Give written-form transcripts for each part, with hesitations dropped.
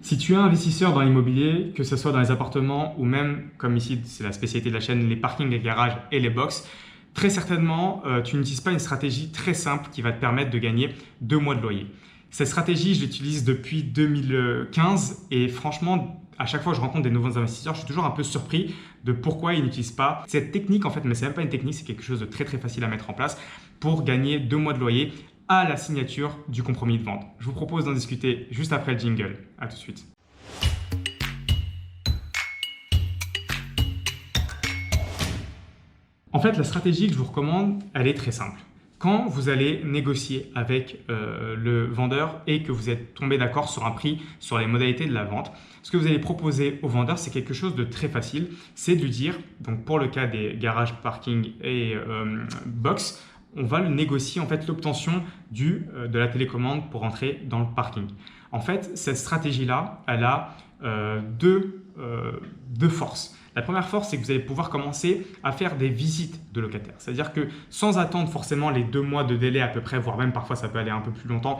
Si tu es investisseur dans l'immobilier, que ce soit dans les appartements ou même, comme ici, c'est la spécialité de la chaîne, les parkings, les garages et les box, très certainement, tu n'utilises pas une stratégie très simple qui va te permettre de gagner 2 mois de loyer. Cette stratégie, je l'utilise depuis 2015 et franchement, à chaque fois que je rencontre des nouveaux investisseurs, je suis toujours un peu surpris de pourquoi ils n'utilisent pas cette technique en fait, mais c'est même pas une technique, c'est quelque chose de très facile à mettre en place pour gagner 2 mois de loyer à la signature du compromis de vente. Je vous propose d'en discuter juste après le jingle. À tout de suite. En fait, la stratégie que je vous recommande, elle est très simple. Quand vous allez négocier avec le vendeur et que vous êtes tombé d'accord sur un prix, sur les modalités de la vente, ce que vous allez proposer au vendeur, c'est quelque chose de très facile. C'est de lui dire, donc pour le cas des garages, parking et box, on va le négocier en fait l'obtention de la télécommande pour entrer dans le parking. En fait, cette stratégie-là, elle a deux forces. La première force, c'est que vous allez pouvoir commencer à faire des visites de locataires. C'est-à-dire que sans attendre forcément les 2 mois de délai à peu près, voire même parfois ça peut aller un peu plus longtemps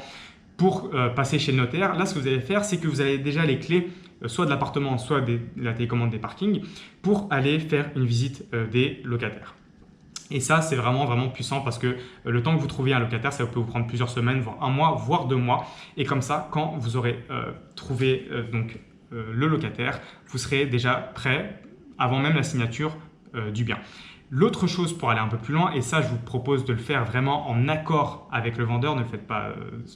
pour passer chez le notaire, là ce que vous allez faire, c'est que vous avez déjà les clés soit de l'appartement, soit de la télécommande des parkings pour aller faire une visite des locataires. Et ça, c'est vraiment puissant parce que le temps que vous trouviez un locataire, ça peut vous prendre plusieurs semaines, voire 1 mois, voire 2 mois. Et comme ça, quand vous aurez trouvé le locataire, vous serez déjà prêt avant même la signature du bien. L'autre chose pour aller un peu plus loin, et ça je vous propose de le faire vraiment en accord avec le vendeur, ne le faites pas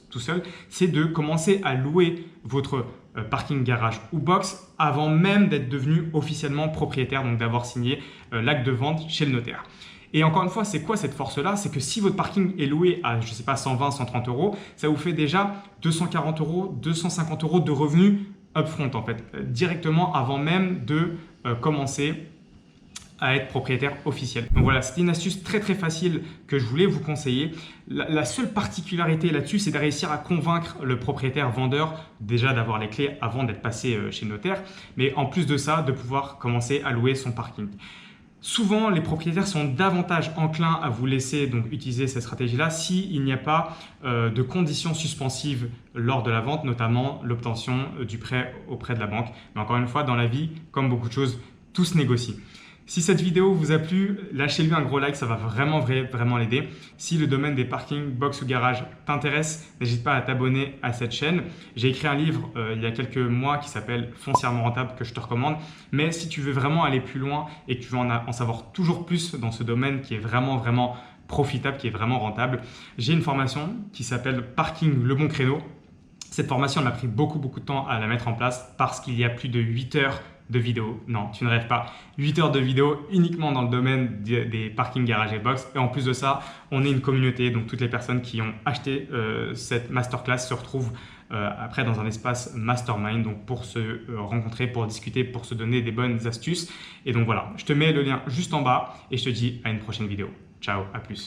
tout seul, c'est de commencer à louer votre parking, garage ou box avant même d'être devenu officiellement propriétaire, donc d'avoir signé l'acte de vente chez le notaire. Et encore une fois, c'est quoi cette force-là? C'est que si votre parking est loué à, je ne sais pas, 120, 130 euros, ça vous fait déjà 240 euros, 250 euros de revenus upfront en fait, directement avant même de commencer à être propriétaire officiel. Donc voilà, c'était une astuce très facile que je voulais vous conseiller. La seule particularité là-dessus, c'est de réussir à convaincre le propriétaire vendeur déjà d'avoir les clés avant d'être passé chez le notaire, mais en plus de ça, de pouvoir commencer à louer son parking. Souvent, les propriétaires sont davantage enclins à vous laisser donc utiliser cette stratégie-là s'il n'y a pas de conditions suspensives lors de la vente, notamment l'obtention du prêt auprès de la banque. Mais encore une fois, dans la vie, comme beaucoup de choses, tout se négocie. Si cette vidéo vous a plu, lâchez-lui un gros like, ça va vraiment l'aider. Si le domaine des parkings, box ou garage t'intéresse, n'hésite pas à t'abonner à cette chaîne. J'ai écrit un livre il y a quelques mois qui s'appelle Foncièrement rentable que je te recommande. Mais si tu veux vraiment aller plus loin et que tu veux en savoir toujours plus dans ce domaine qui est vraiment profitable, qui est vraiment rentable, j'ai une formation qui s'appelle Parking le bon créneau. Cette formation, elle m'a pris beaucoup de temps à la mettre en place parce qu'il y a plus de 8 heures de vidéos. Non, tu ne rêves pas. 8 heures de vidéos uniquement dans le domaine des parkings, garages et box. Et en plus de ça, on est une communauté. Donc, toutes les personnes qui ont acheté cette masterclass se retrouvent après dans un espace mastermind. Donc, pour se rencontrer, pour discuter, pour se donner des bonnes astuces. Et donc, voilà, je te mets le lien juste en bas et je te dis à une prochaine vidéo. Ciao, à plus.